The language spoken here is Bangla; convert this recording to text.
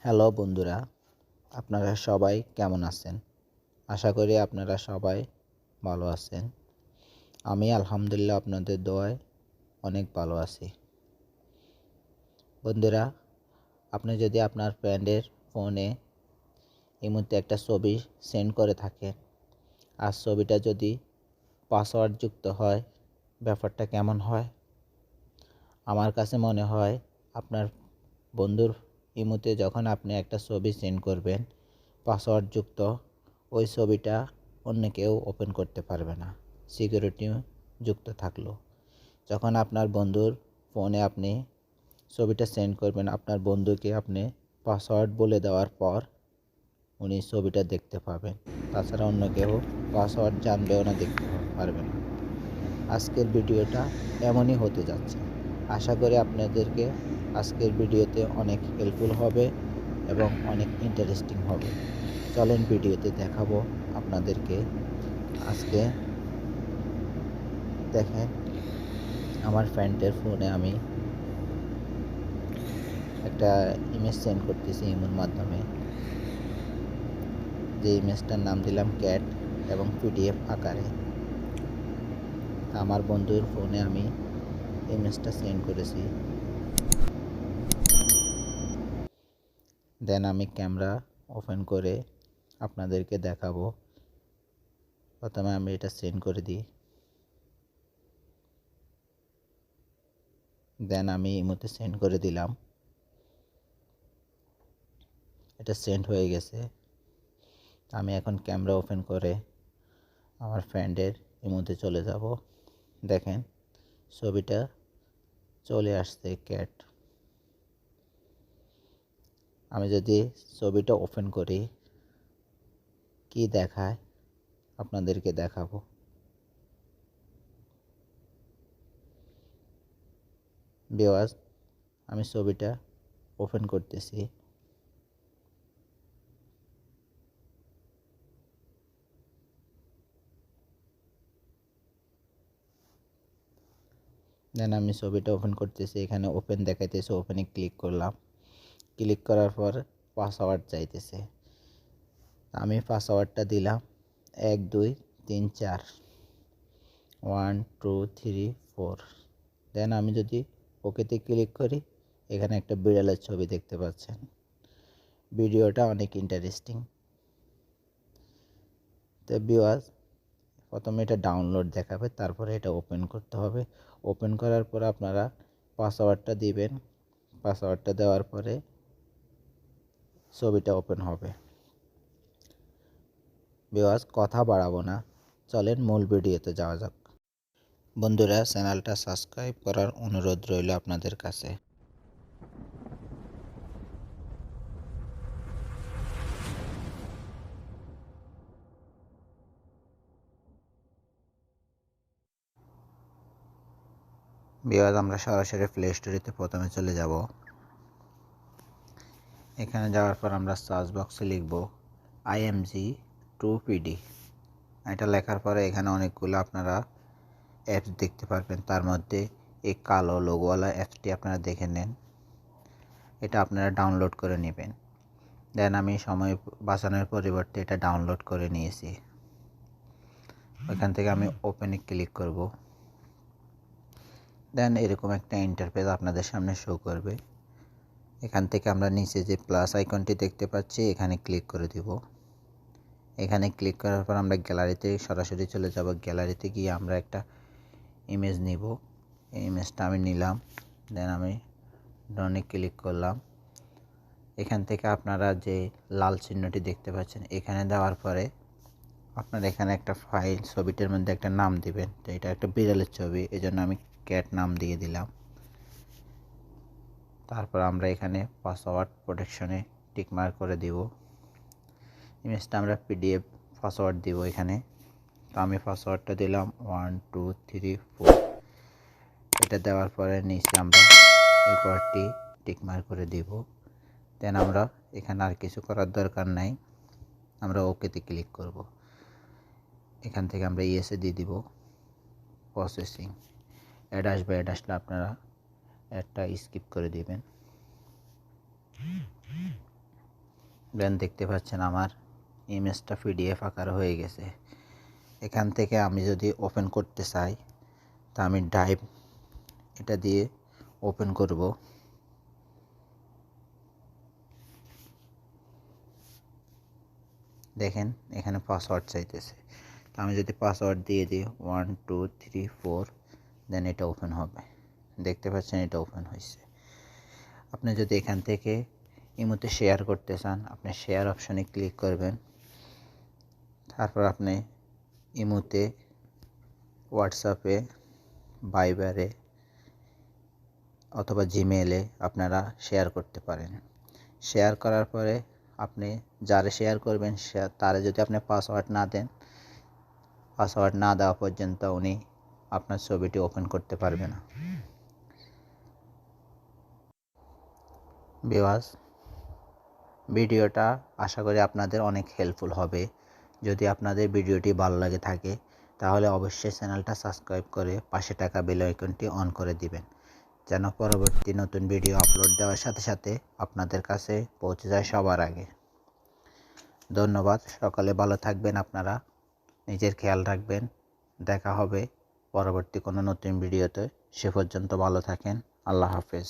হ্যালো বন্ধুরা, আপনারা সবাই কেমন আছেন? আশা করি আপনারা সবাই ভালো আছেন। আমি আলহামদুলিল্লাহ আপনাদের দোয়ায় অনেক ভালো আছি। বন্ধুরা, আপনি যদি আপনার ফ্রেন্ডের ফোনে এই মুহূর্তে একটা ছবি সেন্ড করে থাকেন, আর ছবিটা যদি পাসওয়ার্ড যুক্ত হয়, ব্যাপারটা কেমন হয়? আমার কাছে মনে হয় আপনার বন্ধুর ইমোতে যখন আপনি একটা ছবি সেন্ড করবেন পাসওয়ার্ড যুক্ত, ওই ছবিটা অন্য কেউ ওপেন করতে পারবে না, সিকিউরিটি যুক্ত থাকলো। যখন আপনার বন্ধুর ফোনে আপনি ছবিটা সেন্ড করবেন, আপনার বন্ধুকে আপনি পাসওয়ার্ড বলে দেওয়ার পর উনি ছবিটা দেখতে পাবেন। তাছাড়া অন্য কেউ পাসওয়ার্ড জানবেও না, দেখতে পারবে না। আজকের ভিডিওটা এমনই হতে যাচ্ছে। আশা করি আপনাদেরকে আজকের ভিডিওতে অনেক হেল্পফুল হবে এবং অনেক ইন্টারেস্টিং হবে। চলেন ভিডিওতে দেখাবো আপনাদেরকে। আজকে দেখেন, আমার ফ্রেন্ডের ফোনে আমি একটা ইমেজ সেন্ড করতেছি ইমোর মাধ্যমে। যে ইমেজটার নাম দিলাম ক্যাট এবং পিডিএফ আকারে। আমার বন্ধুর ফোনে আমি ইমেজটা সেন্ড করেছি। দেন আমি ক্যামেরা ওপেন করে আপনাদেরকে দেখাবো। প্রথমে আমি এটা সেন্ড করে দিই। দেন আমি ইমোতে সেন্ড করে দিলাম। এটা সেন্ড হয়ে গেছে। আমি এখন ক্যামেরা ওপেন করে আমার ফ্রেন্ডের ইমোতে চলে যাব। দেখেন, ছবিটা চলে আসছে ক্যাট। আমি যদি ছবিটা ওপেন করি কি দেখায় আপনাদেরকে দেখাবো। ভিউয়ার্স, আমি ছবিটা ওপেন করতেছি। দেন আমি ছবিটা ওপেন করতেছি। এখানে ওপেন দেখাইতেছে, ওপেনে ক্লিক করলাম। ক্লিক করার পর পাসওয়ার্ড চাইতেছে। আমি পাসওয়ার্ডটা দিলাম 1 2 3 4 1 2 3 4। দেন আমি যদি ওকেতে ক্লিক করি, এখানে একটা বিড়ালের ছবি দেখতে পাচ্ছেন। ভিডিওটা অনেক ইন্টারেস্টিং। তো ভিউয়ার্স, প্রথমে এটা ডাউনলোড দেখাবে, তারপরে এটা ওপেন করতে হবে। ওপেন করার পর আপনারা পাসওয়ার্ডটা দিবেন। পাসওয়ার্ডটা দেওয়ার পরে ছবিটা ওপেন হবে। ভিউয়ার্স, কথা বাড়াবো না, চলেন মূল ভিডিওতে যাওয়া যাক। বন্ধুরা, চ্যানেলটা সাবস্ক্রাইব করার অনুরোধ রইল আপনাদের কাছে। ভিউয়ার্স, আমরা সরাসরি প্লে স্টোরেতে প্রথমে চলে যাব। এখানে যাওয়ার পর আমরা সার্চ বক্সে লিখব IMG2PD। এটা লেখার পরে এখানে অনেকগুলো আপনারা অ্যাপস দেখতে পারবেন। তার মধ্যে এই কালো লোগোওয়ালা অ্যাপসটি আপনারা দেখে নেন। এটা আপনারা ডাউনলোড করে নেবেন। দেন আমি সময় বাঁচানোর পরিবর্তে এটা ডাউনলোড করে নিয়েছি। এখান থেকে আমি ওপেনে ক্লিক করব। দেন এরকম একটা ইন্টারফেস আপনাদের সামনে শো করবে। এখান থেকে আমরা নিচে যে প্লাস আইকনটি দেখতে পাচ্ছি, এখানে ক্লিক করে দিব। এখানে ক্লিক করার পর আমরা গ্যালারিতে সরাসরি চলে যাব। গ্যালারিতে গিয়ে আমরা একটা ইমেজ নিব। এই ইমেজটা আমি নিলাম। দেন আমি ডনে ক্লিক করলাম। এখান থেকে আপনারা যে লাল চিহ্নটি দেখতে পাচ্ছেন, এখানে দেওয়ার পরে আপনারা এখানে একটা ফাইল, ছবিটার মধ্যে একটা নাম দিবেন। তো এটা একটা বিড়ালের ছবি, এজন্য আমি ক্যাট নাম দিয়ে দিলাম। তারপর আমরা এখানে পাসওয়ার্ড প্রোটেকশনে টিকমার্ক করে দিব। ইমেজটা আমরা পিডিএফ পাসওয়ার্ড দিব এখানে। তো আমি পাসওয়ার্ডটা দিলাম 1 2 3 4। এটা দেওয়ার পরে নিচে আমরা এই ঘরটি টিকমার্ক করে দিব। দেন আমরা এখানে আর কিছু করার দরকার নাই, আমরা ওকেতে ক্লিক করব। এখান থেকে আমরা ইয়েসে দিয়ে দিব। প্রসেসিং অ্যাড আসবে, অ্যাড আসলে আপনারা অ্যাডটা স্কিপ করে দিবেন। দেন দেখতে পাচ্ছেন আমার ইমেজটা পিডিএফ আকার হয়ে গেছে। এখান থেকে আমি যদি ওপেন করতে চাই তা আমি ড্রাইভ এটা দিয়ে ওপেন করব। দেখেন এখানে পাসওয়ার্ড চাইতেছে, তো আমি যদি পাসওয়ার্ড দিয়ে দিই 1 2 3 4 দেন এটা ওপেন হবে। দেখতে পাচ্ছেন এটা ওপেন হয়েছে। আপনি যদি এখান থেকে ইমোতে শেয়ার করতে চান আপনি শেয়ার অপশনে ক্লিক করবেন। তারপর আপনি ইমোতে, হোয়াটসঅ্যাপে, ভাইবারে অথবা জিমেইলে আপনারা শেয়ার করতে পারেন। শেয়ার করার পরে আপনি যারে শেয়ার করবেন তারে যদি আপনি পাসওয়ার্ড না দেন, পাসওয়ার্ড না দেওয়া পর্যন্ত উনি আপনার ছবিটি ওপেন করতে পারবে না। ভিউয়ার্স, ভিডিওটা আশা করি আপনাদের অনেক হেল্পফুল হবে। যদি আপনাদের ভিডিওটি ভালো লাগে থাকে তাহলে অবশ্যই চ্যানেলটা সাবস্ক্রাইব করে পাশে থাকা বেল আইকনটি অন করে দিবেন, যেন পরবর্তী নতুন ভিডিও আপলোড দেওয়ার সাথে সাথে আপনাদের কাছে পৌঁছে যায় সবার আগে। ধন্যবাদ। সকালে ভালো থাকবেন, আপনারা নিজের খেয়াল রাখবেন। দেখা হবে পরবর্তী কোনো নতুন ভিডিওতে। সে পর্যন্ত ভালো থাকেন। আল্লাহ হাফেজ।